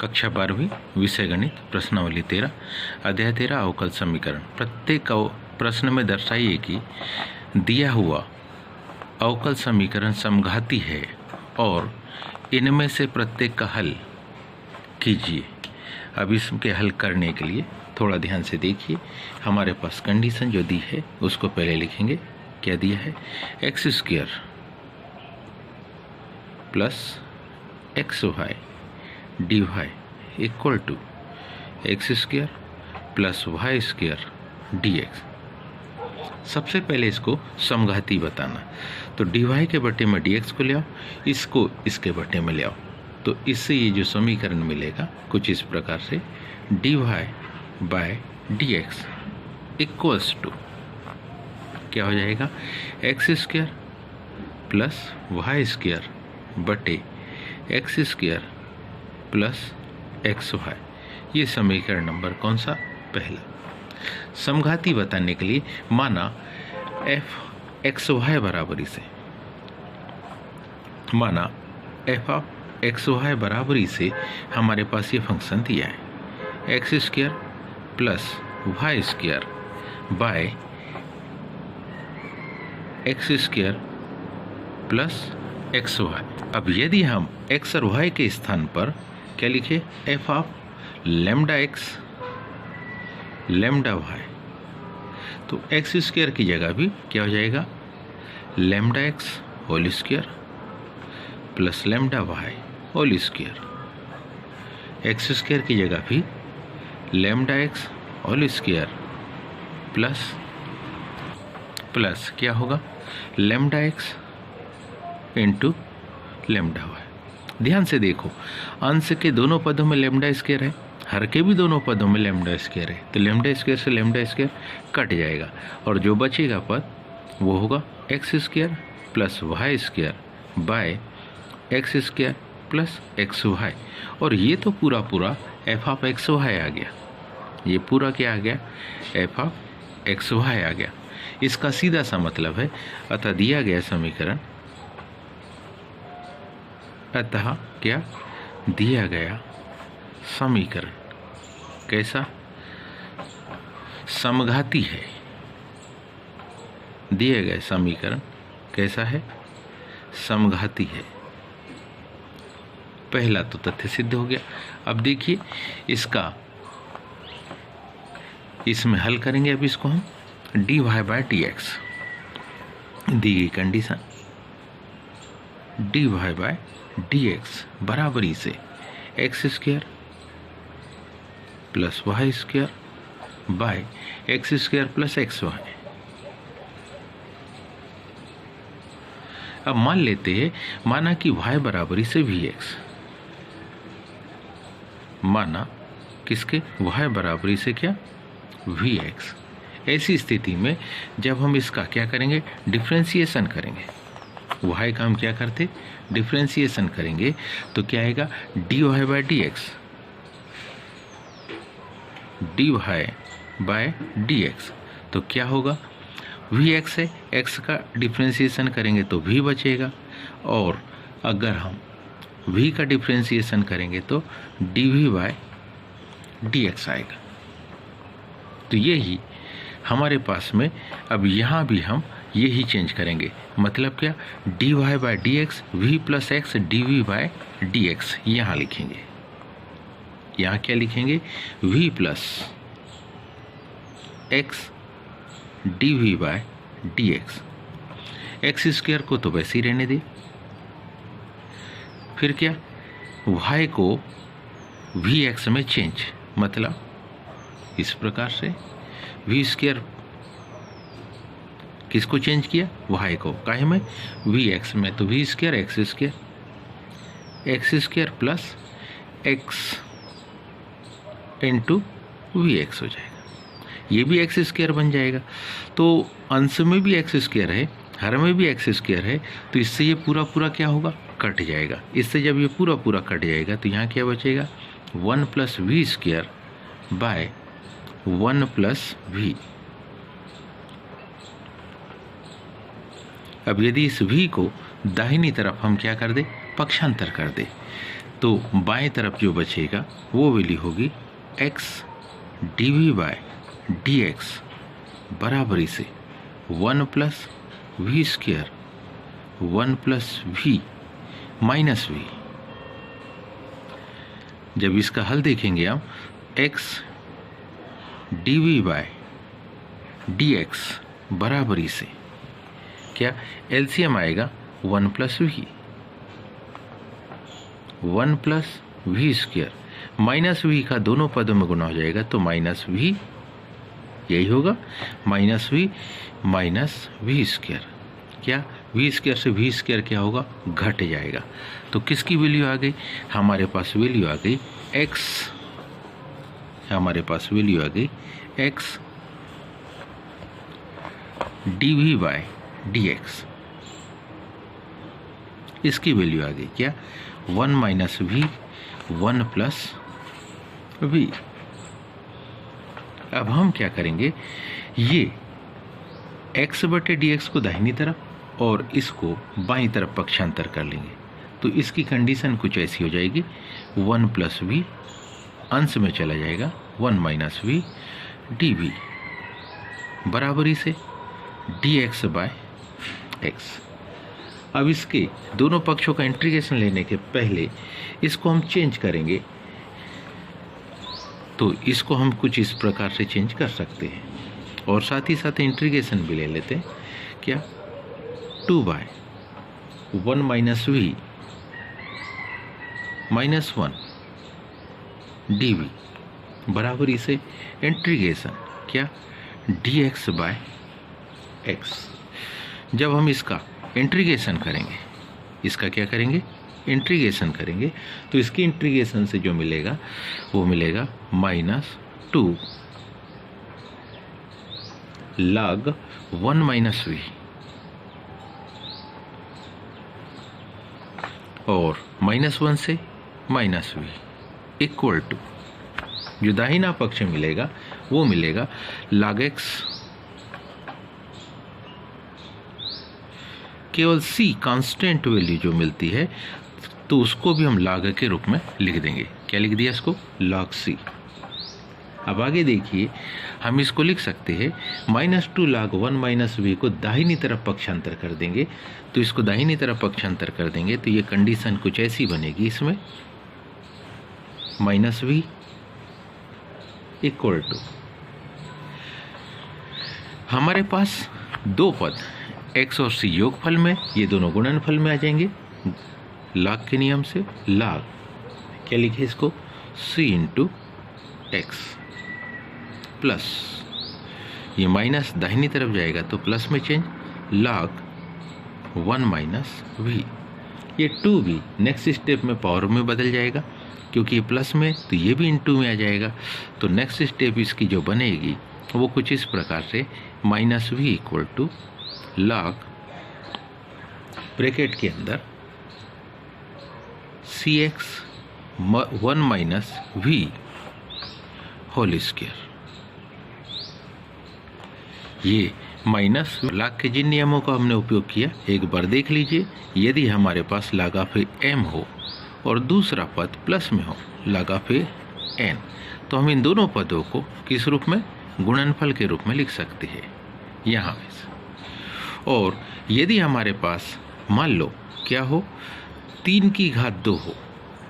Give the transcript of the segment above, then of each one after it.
कक्षा 12वीं विषय गणित प्रश्नावली 13 अध्याय 13 अवकल समीकरण। प्रत्येक प्रश्न में दर्शाइए कि दिया हुआ अवकल समीकरण समघाती है और इनमें से प्रत्येक का हल कीजिए। अब इसके हल करने के लिए थोड़ा ध्यान से देखिए। हमारे पास कंडीशन जो दी है उसको पहले लिखेंगे। क्या दिया है? X square plus x y d y equal to x square plus Y square d x. सबसे पहले इसको समघाती बताना, तो डी वाई के बटे में डी एक्स को ले आओ, इसको इसके बटे में ले आओ, तो इससे ये जो समीकरण मिलेगा कुछ इस प्रकार से D Y by D X equals to क्या हो जाएगा? X square plus Y square बटे X square plus x Y. ये समीकरण नंबर कौन सा? पहला। समघाती बताने के लिए माना एफ एक्स वाई बराबरी से, माना एफ ऑफ एक्स वाई बराबरी से हमारे पास ये फंक्शन दिया है x square plus Y square by x square plus x Y. अब यदि हम एक्स और वाई के स्थान पर क्या लिखे? F of lambda x lambda y, तो एक्स स्क्वायर की जगह भी क्या हो जाएगा? Lambda x whole square plus lambda y whole square. X square की जगह भी lambda x whole square plus plus क्या होगा? Lambda x into lambda y. ध्यान से देखो, अंश के दोनों पदों में लेमडा स्क्वायर है, हर के भी दोनों पदों में लेमडा स्क्वायर है, तो लेमडा स्क्वायर से लेमडा स्क्वायर कट जाएगा और जो बचेगा पद वो होगा x square plus Y square by x square plus x y. और ये तो पूरा एफ ऑफ एक्स वाई आ गया, ये पूरा क्या आ गया? एफ ऑफ एक्स वाई आ गया। इसका सीधा सा मतलब है अतः दिया गया समीकरण, अतः क्या दिया गया समीकरण कैसा? समघाती है। दिए गए समीकरण कैसा है? समघाती है। पहला तो तथ्य सिद्ध हो गया। अब देखिए इसका, इसमें हल करेंगे। अब इसको हम D Y by D X, दी गई condition D Y by D X बराबरी से X square plus Y square by x square plus x Y. अब मान लेते हैं, माना कि y बराबरी से वी एक्स, माना किसके? y बराबरी से क्या? V x. ऐसी स्थिति में जब हम इसका क्या करेंगे? डिफ्रेंसिएशन करेंगे। y का हम क्या करते? डिफ्रेंसिएशन करेंगे तो क्या आएगा? D Y by D x, d Y by D x. तो क्या होगा? वी एक्स है, एक्स का डिफ्रेंसिएशन करेंगे तो वी बचेगा, और अगर हम वी का डिफ्रेंसिएशन करेंगे तो d v by D x आएगा। तो यही हमारे पास में, अब यहाँ भी हम यही चेंज करेंगे। मतलब क्या? D Y by D x v plus x d v by D x यहाँ लिखेंगे। यहाँ क्या लिखेंगे? V plus x d v by D x. X square को तो वैसे ही रहने दे, फिर क्या? वाई को वी एक्स में चेंज, मतलब इस प्रकार से वी स्क्वायर किसको चेंज किया? वाई को। काहे में? वी एक्स में, तो v square x square plus x into v x हो जाएगा। ये भी एक्स स्क्वायर बन जाएगा। तो अंश में भी एक्स स्क्वायर है, हर में भी एक्स स्क्वायर है, तो इससे ये पूरा क्या होगा? कट जाएगा। इससे जब ये पूरा कट जाएगा तो यहाँ क्या बचेगा? 1 plus v square by 1 plus v. अब यदि इस v को दाहिनी तरफ हम क्या कर दे? पक्षांतर कर दे, तो बाएं तरफ जो बचेगा वो वैल्यू होगी x dv बाय dx बराबरी से 1 plus v square 1 plus v minus v. जब इसका हल देखेंगे आप x dv बाय dx बराबरी से क्या एलसीएम आएगा 1 plus v 1 plus v square minus v का दोनों पदों में गुना हो जाएगा तो माइनस वी, यही होगा माइनस वी स्क्वायर। क्या वी स्क्वायर से वी स्क्वायर क्या होगा, घट जाएगा। तो किसकी वैल्यू आ गई, हमारे पास वैल्यू आ गई x, हमारे पास वैल्यू आ गई x dv बाय dx। इसकी वैल्यू आ गई क्या 1 माइनस वी 1 प्लस वी। अब हम क्या करेंगे, ये x बटे dx को दाहिनी तरफ और इसको बाईं तरफ पक्षांतर कर लेंगे। तो इसकी कंडीशन कुछ ऐसी हो जाएगी 1 प्लस वी अंश में चला जाएगा 1 माइनस वी dv बराबरी से dx बाय x। अब इसके दोनों पक्षों का इंटीग्रेशन लेने के पहले इसको हम चेंज करेंगे। तो इसको हम कुछ इस प्रकार से चेंज कर सकते हैं और साथ ही साथ इंटीग्रेशन भी ले लेते हैं। क्या 2 by 1 minus v minus 1 dv बराबरी से इंटीग्रेशन क्या dx बाय x। जब हम इसका इंटीग्रेशन करेंगे, इसका क्या करेंगे, इंटीग्रेशन करेंगे, तो इसकी इंटीग्रेशन से जो मिलेगा वो मिलेगा -2 log 1 माइनस वी और -1 से -v इक्वल टू जो दाहिना पक्ष मिलेगा वो मिलेगा log x। केवल c कांस्टेंट वैल्यू जो मिलती है तो उसको भी हम log के रूप में लिख देंगे। क्या लिख दिया इसको, log c। अब आगे देखिए, हम इसको लिख सकते हैं -2 log 1 माइनस वी को दाहिनी तरफ पक्षांतर कर देंगे। तो इसको दाहिनी तरफ पक्षांतर कर देंगे तो ये कंडीशन कुछ ऐसी बनेगी, इसमें -v इक्वल टू हमारे पास दो पद x और c योगफल में, ये दोनों गुणनफल में आ जाएंगे log के नियम से। log क्या लिखे इसको, c इंटू एक्स प्लस ये माइनस दाहिनी तरफ जाएगा तो प्लस में चेंज log 1 माइनस वी। ये 2v नेक्स्ट स्टेप में पावर में बदल जाएगा क्योंकि ये प्लस में, तो ये भी इनटू में आ जाएगा। तो नेक्स्ट स्टेप इसकी जो बनेगी वो कुछ इस प्रकार से -v equal to log bracket के अंदर cx 1 minus v whole square. ये माइनस log के जिन नियमों का हमने उपयोग किया एक बार देख लीजिए। यदि हमारे पास log ऑफ m हो और दूसरा पद प्लस में हो log ऑफ n, तो हम इन दोनों पदों को किस रूप में, गुणनफल के रूप में लिख सकते हैं यहाँ पे। और यदि हमारे पास मान लो क्या हो 3 की घात 2 हो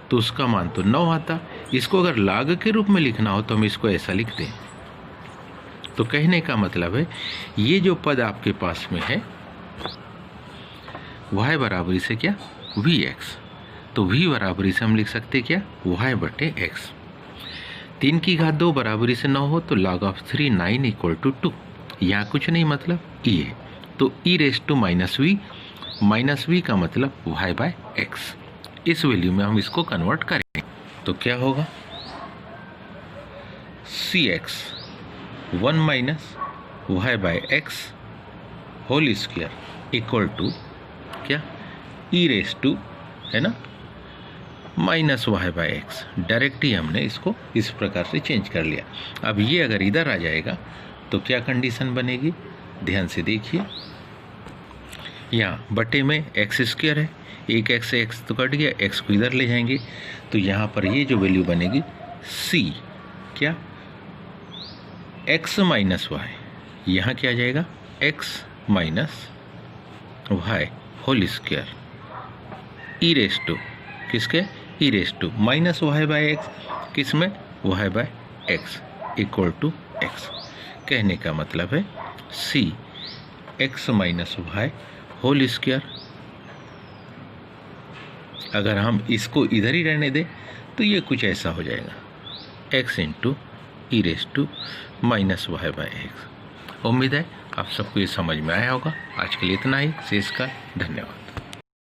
तो उसका मान तो 9 आता। इसको अगर log के रूप में लिखना हो तो हम इसको ऐसा लिखते हैं। तो कहने का मतलब है ये जो पद आपके पास में है y बराबरी से क्या vx, तो v बराबरी से हम लिख सकते क्या y बटे x। 3 की घात 2 बराबरी से 9 हो तो log ऑफ 3 9 इक्वल टू 2। यहाँ कुछ नहीं मतलब e है, तो e raise to minus v का मतलब y बाय x। इस वैल्यू में हम इसको कन्वर्ट करेंगे तो क्या होगा, cx 1 minus y by x whole square equal to क्या e रेस टू है ना -y बाय x। डायरेक्ट ही हमने इसको इस प्रकार से चेंज कर लिया। अब ये अगर इधर आ जाएगा तो क्या कंडीशन बनेगी, ध्यान से देखिए। यहाँ बटे में x स्क्वायर है, एक एक्स से एक्स तो कट गया, एक्स को इधर ले जाएंगे तो यहाँ पर ये जो वैल्यू बनेगी सी, क्या, एक्स माइनस वाई, यहाँ क्या आ जाएगा X minus Y whole square E raise to किसके, E raise to minus Y by X, किस में, Y by X equal to X. कहने का मतलब है C X minus Y whole square. अगर हम इसको इधर ही रहने दें तो ये कुछ ऐसा हो जाएगा x into e raise to minus Y by x. उम्मीद है आप सबको ये समझ में आया होगा। आज के लिए इतना ही, शेष का धन्यवाद।